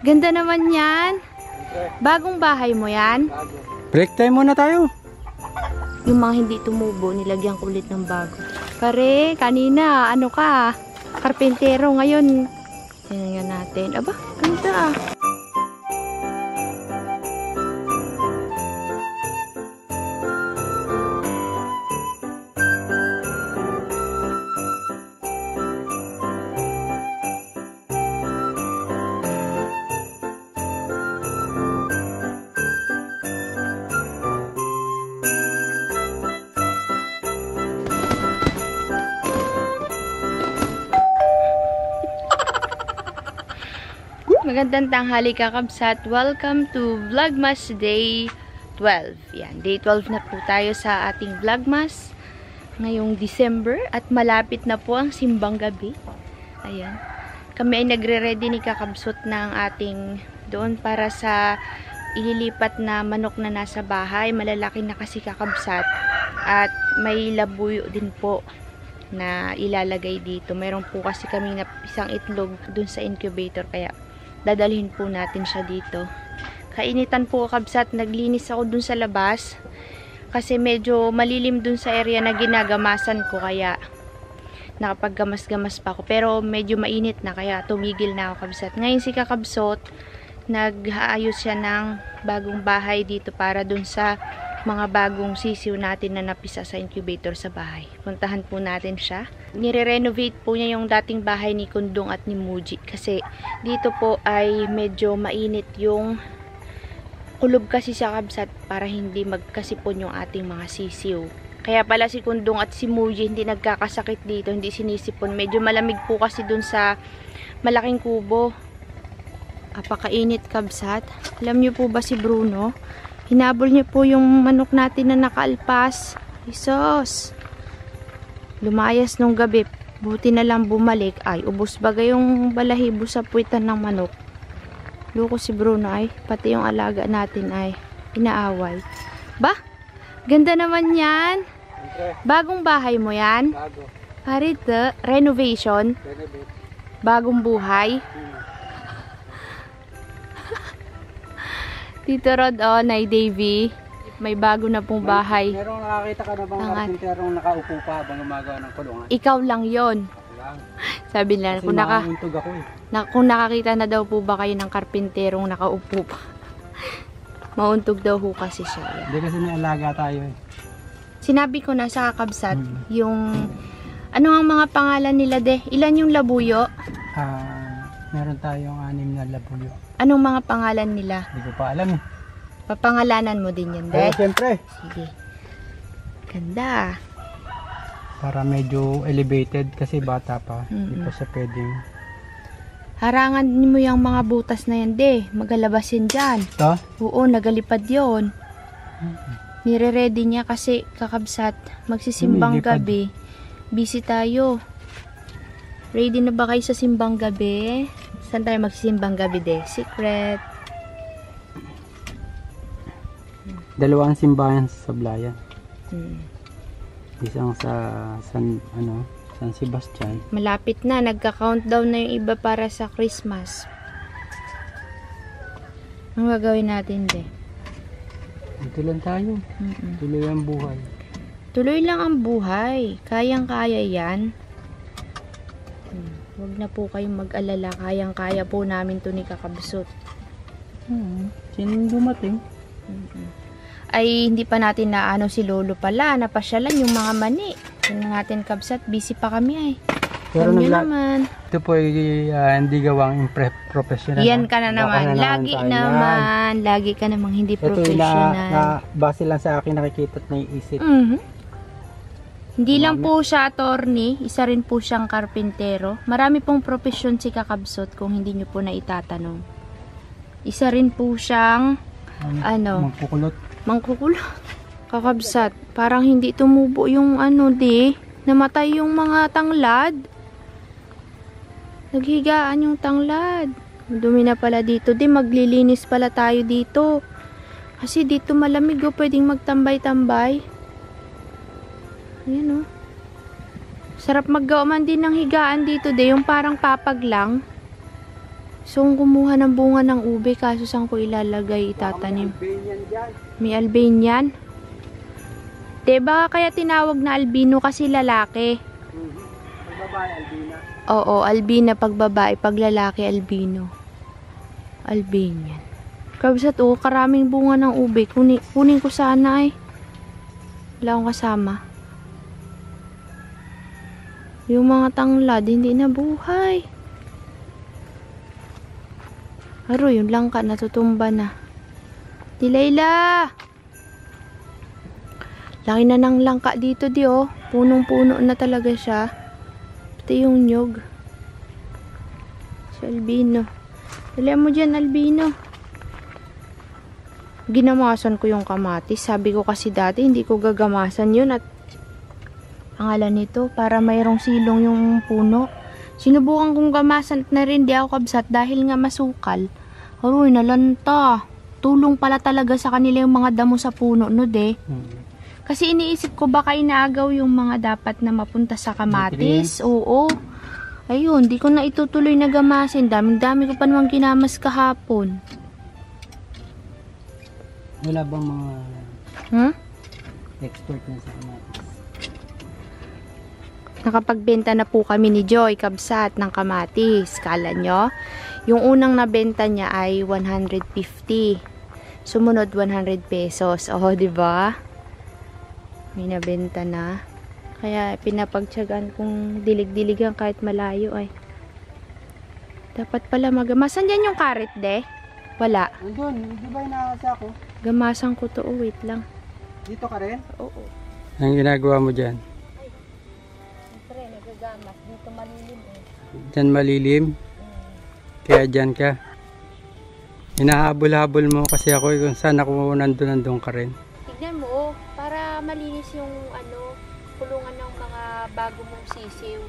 Ganda naman yan. Bagong bahay mo yan? Break time muna tayo. Yung mga hindi tumubo, nilagyan ko ulit ng bago. Pare, kanina, ano ka? Karpentero, ngayon. Tingnan natin. Aba, ganda. Magandang tanghali kakabsat. Welcome to Vlogmas Day 12. Yan, Day 12 na po tayo sa ating Vlogmas ngayong December at malapit na po ang simbang gabi. Ayan. Kami ay nagre-ready ni kakabsot ng ating doon para sa ililipat na manok na nasa bahay. Malalaki na kasi kakabsat at may labuyo din po na ilalagay dito. Meron po kasi kami na isang itlog doon sa incubator kaya dadalhin po natin siya dito. Kainitan po kabsat, naglinis ako dun sa labas kasi medyo malilim dun sa area na ginagamasan ko kaya nakapaggamas-gamas pa ako. Pero medyo mainit na kaya tumigil na ako kabsat. Ngayon si kakabsot, nag-aayos siya ng bagong bahay dito para dun sa mga bagong sisiw natin na napisa sa incubator sa bahay. Puntahan po natin siya. Nire-renovate po niya yung dating bahay ni Kundong at ni Muji kasi dito po ay medyo mainit yung kulob kasi sa kabsat para hindi magkasipon yung ating mga sisiw. Kaya pala si Kundong at si Muji hindi nagkakasakit dito, hindi sinisipon. Medyo malamig po kasi dun sa malaking kubo. Apakainit kabsat. Alam niyo po ba si Bruno? Hinabol niya po yung manok natin na nakaalpas. Isos. Lumayas nung gabi. Buti na lang bumalik. Ay, ubos bagay yung balahibo sa puwitan ng manok. Loko si Bruno ay. Pati yung alaga natin ay inaaway. Ba? Ganda naman yan. Bagong bahay mo yan? Bago. Parito, renovation. Renovate. Bagong buhay. Tito Rod, Nay Davy, may bago na pong bahay. Merong nakakita ka na bang karpinterong nakaupo pa habang gumagawa ng kulungan? Ikaw lang yon. Sabi nila, Kasi nakauntog ako eh. Kung nakakita na daw po ba kayo ng karpinterong nakaupo pa. Mauntog daw ho kasi siya. Hindi kasi may alaga tayo eh. Sinabi ko na sa kakabsat, yung, ano ang mga pangalan nila de? Ilan yung labuyo? Meron tayong 6 na labuyo. Anong mga pangalan nila? Hindi ko pa alam eh. Papangalanan mo din yan, de? Siyempre. Sige. Ganda. Para medyo elevated kasi bata pa. Hindi pa siya pwedeng. Harangan mo yung mga butas na yan, de. Magalabas yan dyan. Ito? Oo, nagalipad yun. Nire-ready niya kasi kakabsat. Magsisimbang gabi. Busy tayo. Ready na ba kayo sa simbang gabi? Saan tayo magsisimbang gabi, de? Secret. 2 simbahan sa Sablayan. Isang sa San Sebastian. Malapit na. Nagka-countdown na yung iba para sa Christmas. Ang gagawin natin, de? Ito lang tayo. Tuloy ang buhay. Tuloy lang ang buhay. Kayang-kaya yan. Huwag na po kayong mag-alala. Kayang-kaya po namin to ni kakabsot. Sinong dumating? Ay, hindi pa natin naano si Lolo pala. Napasyalan yung mga mani. Tingnan natin kabsat. Busy pa kami ay. Pero naman. Ito po ay hindi gawang professional. Yan ka na naman. Lagi naman. Lagi ka namang hindi professional. Ito base lang sa akin nakikita at naiisip. Hindi lang po siya attorney, isa rin po siyang karpintero. Marami pong profesyon si kakabsot kung hindi nyo po na itatanong. Isa rin po siyang, mangkukulot. Kakabsat, parang hindi tumubo yung namatay yung mga tanglad. Naghigaan yung tanglad. Dumi na pala dito. Maglilinis pala tayo dito. Kasi dito malamig pwedeng magtambay-tambay. Ayan Sarap maggawa man din ng higaan dito yung parang papag lang. So, kumuha ng bunga ng ube, kaso saan ko ilalagay, itatanim? Albanian dyan. May Albanian? Diba kaya tinawag na albino kasi lalaki? Pag babae, albina. Oo, albina pag babae, pag lalaki, albino. Albanian. Kabsat, oh, karaming bunga ng ube. Kunin ko sana eh. Wala akong kasama. Yung mga tanglad, hindi na buhay. Aro, yung langka, natutumba na. Dilayla! Laki na ng langka dito, di oh. Punong-puno na talaga siya. Pati yung nyog. Si albino. Dali mo dyan, albino. Ginamasan ko yung kamatis. Sabi ko kasi dati, hindi ko gagamasan yun. At pangalan nito, para mayroong silong yung puno. Sinubukan kong gamasan at na rin di ako kabsat dahil nga masukal. Aroy, nalanta. Tulong pala talaga sa kanila yung mga damo sa puno, no de? Kasi iniisip ko baka inaagaw yung mga dapat na mapunta sa kamatis. Oo. Ayun, di ko na itutuloy na gamasin. Daming-dami ko pa naman ginamas kahapon. Wala bang mga expert na sa kamatis? Nakapagbenta na po kami ni Joy Kabsat ng kamatis. Kala nyo? Yung unang nabenta niya ay 150. Sumunod 100 pesos. Oh, di ba? May nabenta na. Kaya pinapagtyagaan kong dilig-diligan kahit malayo ay. Dapat pala magamasan dyan yung karet, de? Wala. Nandun, di ba inakasa ko? Gamasan ko to. Oh, wait lang. Dito ka rin? Oo. Anong ginagawa mo dyan? Siyempre, nagagamas. Dito malilim eh. Dyan malilim? Kaya dyan ka? Hinahabol-habol mo kasi ako kung saan ako nandun ka rin. Tignan mo, oh, para malinis yung kulungan ng mga bago mong sisiw.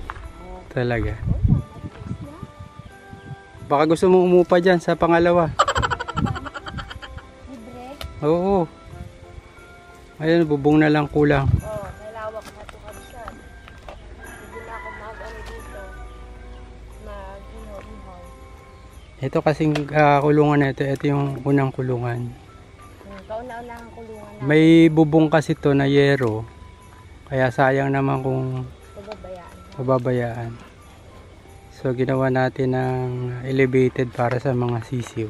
Oh. Talaga? Oh, malinis na. Baka gusto mong umupa dyan sa pangalawa. Libre? Oo. Ayun, bubong na lang kulang. Oh, nalawak na ito kabsat. Hindi na ako dito. Mag-ihaw-ihaw. Ito kasing kulungan na ito. Ito yung unang kulungan. Kauna-una ang kulungan na. May bubong kasi to na yero. Kaya sayang naman kung pababayaan. So ginawa natin ng elevated para sa mga sisiw.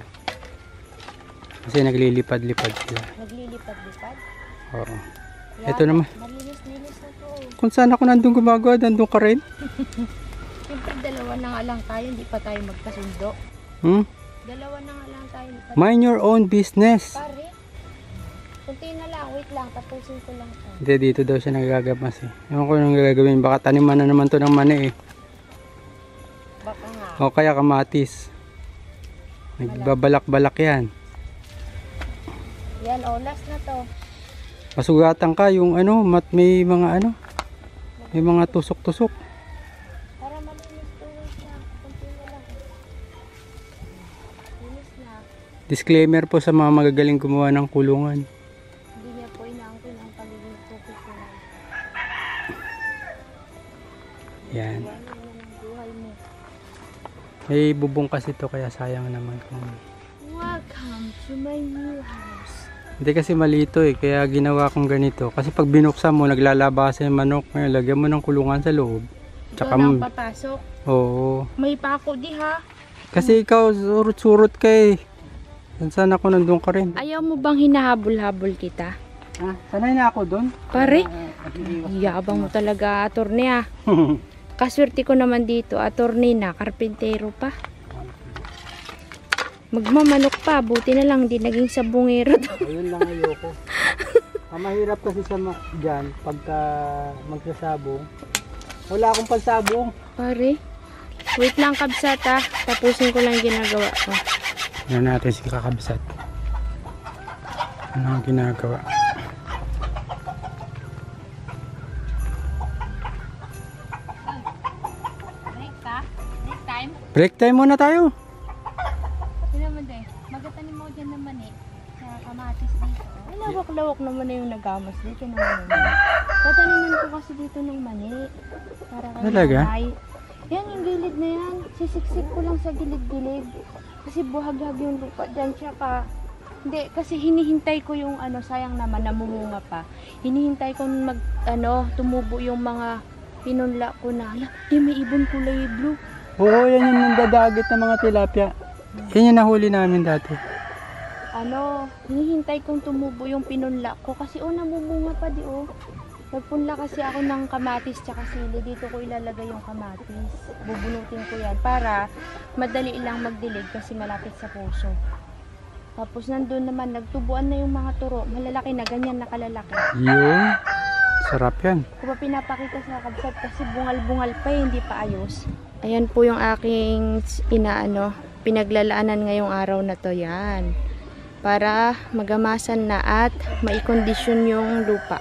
Kasi naglilipad-lipad sila. Naglilipad-lipad? Oo. Yeah, Ito naman. Malinis-linis na to. Kung saan ako nandun gumagawa, nandun ka rin. Siyempre, dalawa na nga lang tayo. Hindi pa tayo magkasundo. Dalawa na nga lang tayo. Mind your own business. Pare, kunti na lang. Wait lang. Tapusin ko lang to. Hindi, dito daw siya nagagamas eh. Ewan ko nung gagawin. Baka taniman na naman to ng mani eh. Baka nga. O kaya kamatis. Nagbabalak-balak yan. Yan, last na to. Masugatan ka yung may mga may mga tusok-tusok. Para malinis to. Wait lang. Kunti na lang. Linis na. Disclaimer po sa mga magagaling gumawa ng kulungan. Hindi niya po inaangkin ang pagiging professional. Yan. Ano ang buhay mo? May bubong kasi to kaya sayang naman kung... Welcome to my new house. Hindi kasi malito eh, kaya ginawa kong ganito. Kasi pag binuksan mo, naglalabasa yung manok. Ngayon, lagyan mo ng kulungan sa loob. Ikaw lang papasok. Oo. May pako di ha. Kasi ikaw, surut-surut ka eh. Saan ako nandun ka rin? Ayaw mo bang hinahabol-habol kita? Sanay na ako doon. Pare, yabang mo talaga, attorney ah. Kaswerte ko naman dito, attorney na, karpintero pa. Magmamanok pa, buti na lang, di naging sabungero to. Ayun lang ayoko. Mahirap kasi dyan, pagka magsasabong. Wala akong pansabong. Pare, wait lang kabsat ah. Tapusin ko lang ginagawa ko. Yan natin si kakabsat. Ano ang ginagawa? Break ka? Break time? Break time muna tayo. Hindi naman din. Magatanim mo dyan naman eh. Sa kamatis dito. Ay, lawak-lawak naman na yung nagamas dito naman. Tataniman ko kasi dito ng mani. Para kay Talaga? nanay. Yan yung gilid na yan. Sisiksik ko lang sa gilid-gilid. Kasi buhag-hag yung lupa dyan siya pa. Hindi, kasi hinihintay ko yung ano, sayang naman, namumunga pa. Hinihintay ko tumubo yung mga pinunla ko na. Hala, di may ibon kulay blue. Oo, yan yung nandadagit ng mga tilapia. Yan yung nahuli namin dati. Hinihintay kong tumubo yung pinunla ko kasi namumunga pa di Nagpunla kasi ako ng kamatis tsaka sili. Dito ko ilalagay yung kamatis. Bubunutin ko yan para madali lang magdilig kasi malapit sa puso. Tapos nandun naman, nagtubuan na yung mga turo. Malalaki na, ganyan na kalalaki. Yun. Sarap yan. Kung ba pinapakita sa kabsat kasi bungal-bungal pa hindi pa ayos. Ayan po yung aking pinaglalaanan ngayong araw na to. Yan. Para magamasan na at maikondisyon yung lupa.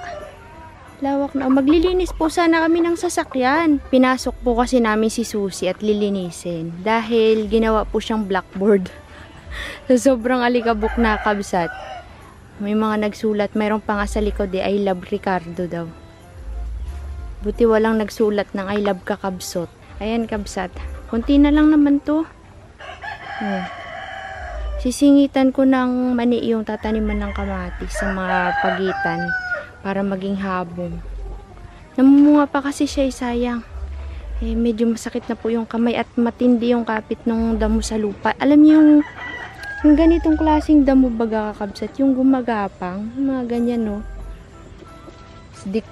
Lawak na. Maglilinis po sana kami ng sasakyan. Pinasok po kasi namin si Susie at lilinisin. Dahil ginawa po siyang blackboard. Sa sobrang alikabok na kabsat. May mga nagsulat. Mayroong pa nga sa likod I love Ricardo daw. Buti walang nagsulat ng I love kakabsot. Ayan kabsat. Kunti na lang naman to. Sisingitan ko ng mani yung tataniman ng kamatis sa mga pagitan para maging habong. Namumunga pa kasi siya, sayang. Medyo masakit na po yung kamay at matindi yung kapit ng damo sa lupa. Alam niyo yung ganitong klaseng damo baga kakabsat, yung gumagapang, mga ganyan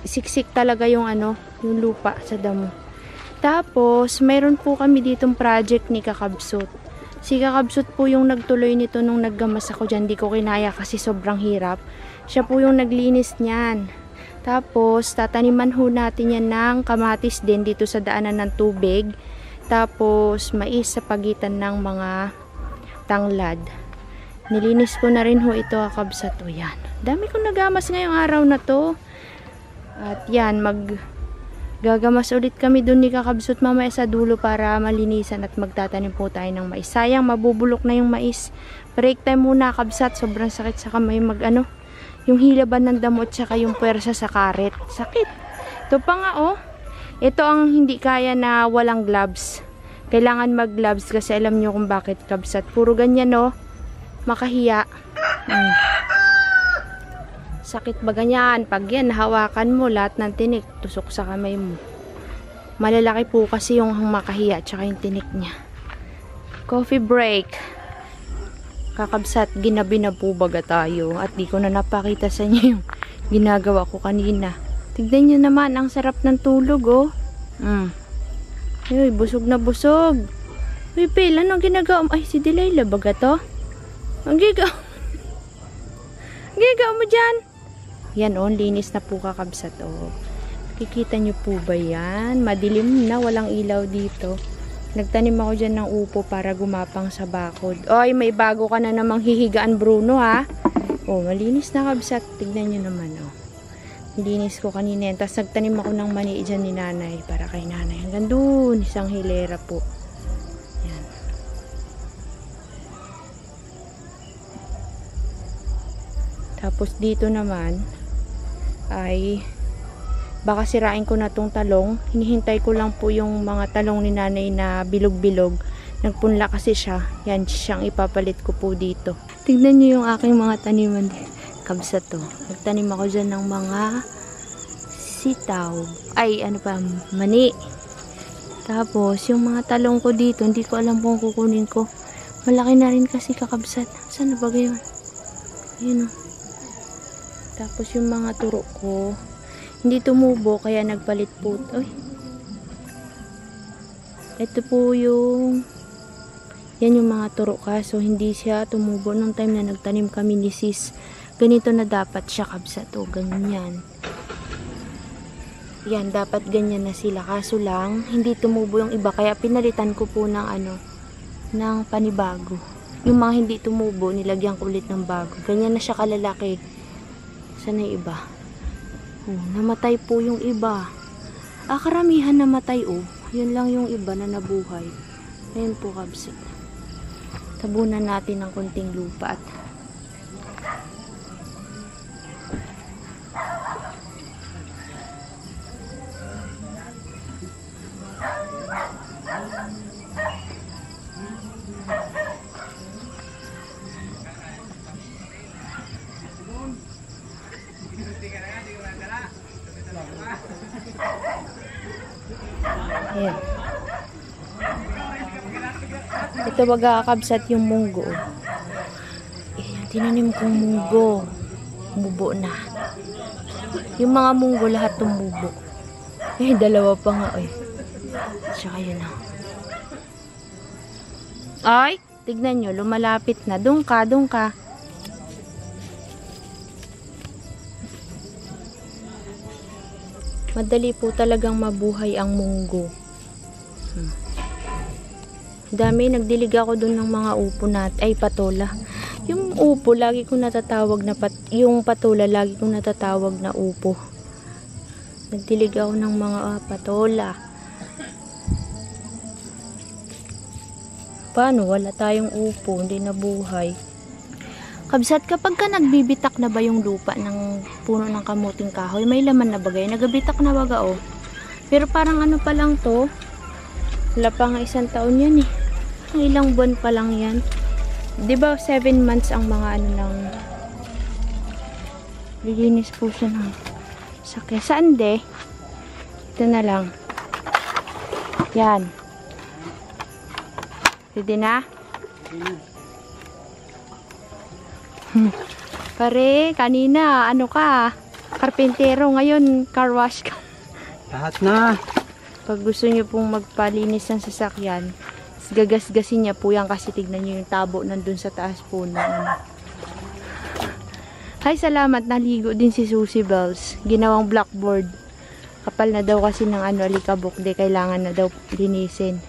siksik talaga yung yung lupa sa damo. Tapos, mayroon po kami ditong project ni Kakabsot. Si Kakabsot po yung nagtuloy nito nung naggamas ako dyan. Di ko kinaya kasi sobrang hirap. Siya po yung naglinis niyan. Tapos, tataniman ho natin yan ng kamatis din dito sa daanan ng tubig. Tapos, mais sa pagitan ng mga tanglad. Nilinis ko na rin ho ito, Kakabsot. O yan. Dami kong nagamas ngayong araw na to. At yan, gagamas ulit kami dun ni Kakabsot mamaya sa dulo para malinisan at magtatanim po tayo ng mais. Sayang, mabubulok na yung mais. Break time muna, Kabsat. Sobrang sakit sa kamay yung hilaban ng damo at saka yung puwersa sa karet. Sakit. Ito pa nga Ito ang hindi kaya na walang gloves. Kailangan mag-gloves kasi alam nyo kung bakit, Kabsat. Puro ganyan makahiya. Sakit ba ganyan? Pag yan, hawakan mo, lahat ng tinik, tusok sa kamay mo. Malalaki po kasi yung makahiya, tsaka yung tinik niya. Coffee break. Kakabsat, ginabi na po baga tayo. At di ko na napakita sa inyo yung ginagawa ko kanina. Tignan nyo naman, ang sarap ng tulog, Uy, busog na busog. Uy, Pel, anong ginagawa mo? Ay, si Delilah baga to? Ang gagawa mo dyan? Yan linis na po, Kakabsat Kikita nyo po ba yan? Madilim na, walang ilaw dito. Nagtanim ako dyan ng upo para gumapang sa bakod. Oy, may bago ka na namang hihigaan, Bruno, ha? Malinis na, Kabsat. Tignan nyo naman, Nilinis ko kanina yan. Tapos nagtanim ako ng mani dyan ni nanay para kay nanay. Hanggang doon, isang hilera po. Yan. Tapos dito naman ay baka sirain ko na tong talong. Hinihintay ko lang po yung mga talong ni nanay na bilog-bilog. Nagpunla kasi siya. Yan siyang ipapalit ko po dito. Tignan nyo yung aking mga taniman. Kabsat Nagtanim ako dyan ng mga sitaw. Ay, mani. Tapos, yung mga talong ko dito, hindi ko alam kung kukunin ko. Malaki na rin kasi, Kakabsat. Saan na ba gayon? Ayun Tapos yung mga turo ko, hindi tumubo kaya nagpalit po. Ito po yan yung mga turo kaso hindi siya tumubo nung time na nagtanim kami ni sis. Ganito na dapat siya, Kabsat. Ganyan. Yan, dapat ganyan na sila. Kaso lang, hindi tumubo yung iba. Kaya pinalitan ko po ng ng panibago. Yung mga hindi tumubo, nilagyan ko ulit ng bago. Ganyan na siya kalalaki. Sana yung iba? Namatay po yung iba. Karamihan namatay Yun lang yung iba na nabuhay. Ayun po, Kabsat. Tabunan natin ng konting lupa at Ayan. Ito baga kabsat yung munggo. Ayan, tinanim kong munggo. Mubo na. Yung mga munggo lahat tumubo. Eh, dalawa pa nga eh. Tsaka yun na. Ay, tignan nyo, lumalapit na. Doon ka, doon ka. Madali po talagang mabuhay ang munggo. Dami, nagdilig ako doon ng mga upo ay patola. Yung upo, lagi kong natatawag na yung patola, lagi kong natatawag na upo. Nagdilig ako ng mga patola. Paano? Wala tayong upo, hindi nabuhay. Kabsat, kapag ka nagbibitak na ba yung lupa ng puno ng kamuting kahoy, may laman na bagay, nagabitak na baga oh. Pero parang ano pa lang to, wala pa nga 1 taon yan eh. Ilang buwan pa lang yan. 'Di ba 7 months ang mga ano ng lilinis po siya ng sakya. Saan de? Ito na lang. Yan. Pwede na? Pare, kanina, ano ka? Karpentero, ngayon, car wash ka. Lahat na. Pag gusto nyo pong magpalinis ng sasakyan, gagasgasin niya po yan kasi tignan nyo yung tabo nandun sa taas po na. Ay, salamat, naligo din si Susie Bells. Ginawang blackboard. Kapal na daw kasi ng ano, alikabok, de kailangan na daw linisin.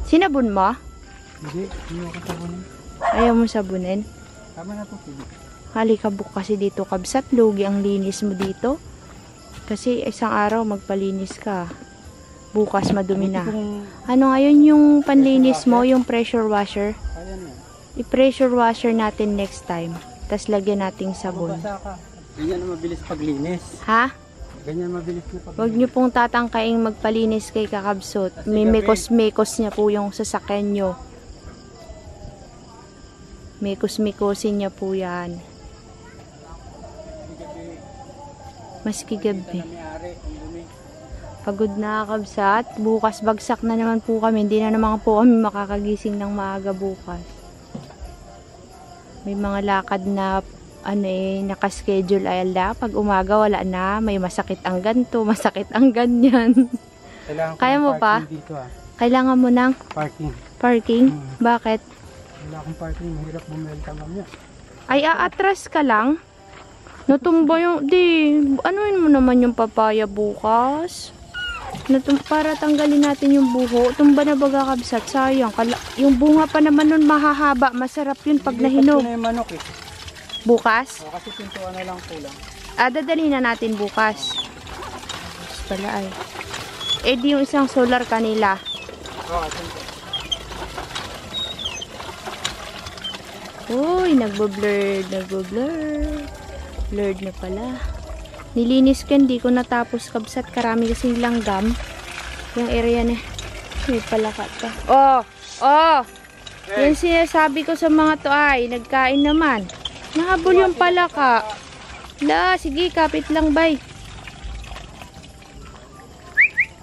Sinabon mo? Hindi ako sabunin. Ayaw mo sabunin? Tama na po, sige. Alikabok kasi dito, kabsat. Lugi ang linis mo dito. Kasi isang araw magpalinis ka. Bukas madumi na. Ano ngayon yung panlinis mo, yung pressure washer? I-pressure washer natin next time. Tapos lagyan nating sabon. Ganyan na mabilis paglinis. Ha? Ganyan mabilis na paglinis. Huwag nyo pong tatangkaing magpalinis kay kakabsot. May mekos-mekos niya po yung sasakyan nyo. Mekos-mekosin niya po yan. Maski gabi. Pagod na kabsat. Bukas bagsak na naman po kami. Hindi na naman po kami makakagising ng maaga bukas. May mga lakad na ano nakaschedule ay ala. Pag umaga wala na. May masakit ang ganto, masakit ang ganyan. Kaya mo pa? Dito, Kailangan mo ng parking? Bakit? Wala akong parking. Mahirap bumenta mamaya. Ay, aatras ka lang? Natumba yung, anuin mo naman yung papaya bukas. Para tanggalin natin yung buho. Tumba na baga kabsat. Sayang. Yung bunga pa naman nun mahahaba. Masarap yun pag nahinog. Hindi na yung manok eh. Bukas? O, kasi pintuan na lang kulang. Dadali na natin bukas. Pala ay. Eh di yung isang solar kanila. Oo, pinto. Uy, nagbo-blurred. Blurred na pala. Nilinis ko, hindi ko natapos kabsat. Karami kasing langgam. Yung area na. May palaka pa. Oh! Yan sinasabi ko sa mga to ay. Nagkain naman. Nahabol yung palaka. Sige, kapit lang bay.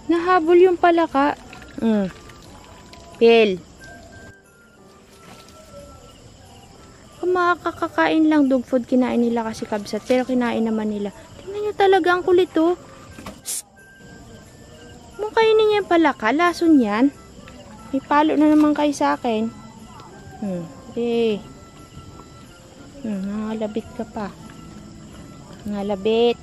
Nahabol yung palaka. Pil. Makakakain lang dog food, kinain nila kasi kabsat, pero kinain naman nila. Tingnan nyo talaga ang kulit oh. Mung kainin niya yung palaka, lason yan. May palo na naman kayo sa akin. Nangalabit ka pa. Nangalabit.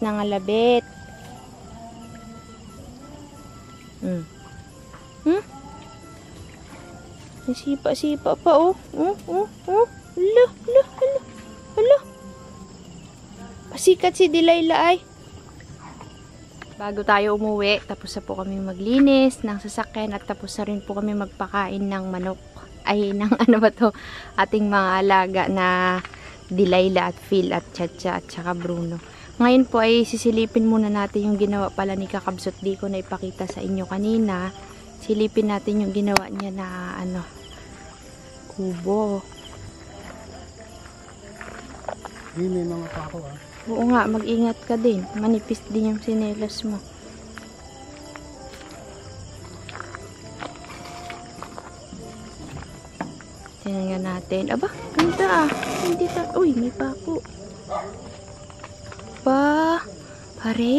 May sipa pa oh. Hala. Pasikat si Delilah ay. Bago tayo umuwi, tapos na po kami maglinis ng sasakyan at tapos na rin po kami magpakain ng manok. Ay, ng ano ba to? Ating mga alaga na Delilah at Phil at Chacha at saka Bruno. Ngayon po ay sisilipin muna natin yung ginawa pala ni Kakabsot. Di ko na ipakita sa inyo kanina. Silipin natin yung ginawa niya na kubo. May mga pako Oo nga, mag-ingat ka din. Manipis din yung sinelas mo. natin. Aba, ganda ah. Hindi uy, may pako. Pa, pare,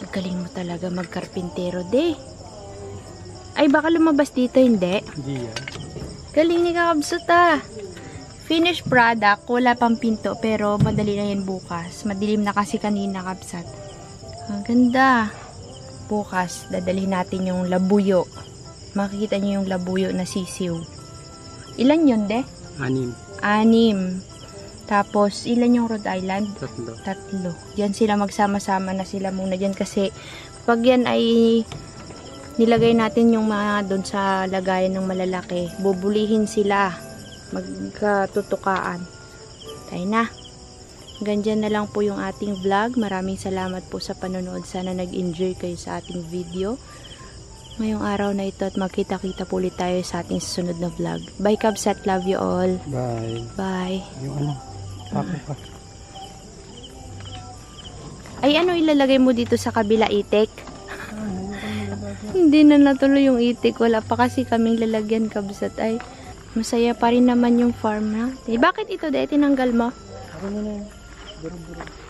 ang galing mo talaga magkarpintero, de. Ay, baka lumabas dito, hindi? Hindi yan. Galing ni Kakabsot ah. Finished product, wala pang pinto, pero madali na yan bukas. Madilim na kasi kanina, Kabsat. Ang ganda. Bukas, dadalhin natin yung labuyo. Makikita niyo yung labuyo na sisiw. Ilan yun, de? 6. 6. Tapos, ilan yung Rhode Island? 3. 3. Diyan sila magsama-sama na sila muna dyan kasi pag yan ay nilagay natin yung mga doon sa lagayan ng malalaki, bubulihin sila. Magkatutukaan. Tayo na. Ganyan na lang po yung ating vlog. Maraming salamat po sa panonood. Sana nag-enjoy kayo sa ating video ngayong araw na ito at magkita-kita po ulit tayo sa ating susunod na vlog. Bye, Kabsat. Love you all. Bye. Bye. Yung ano? Pako pa. Ay, ano ilalagay mo dito sa kabila, itik? Hindi na natuloy yung itik. Wala pa kasi kaming lalagyan, Kabsat. Ay, masaya pa rin naman yung farm na. Bakit ito, de? Tinanggal mo? Ako na. Buro-buro.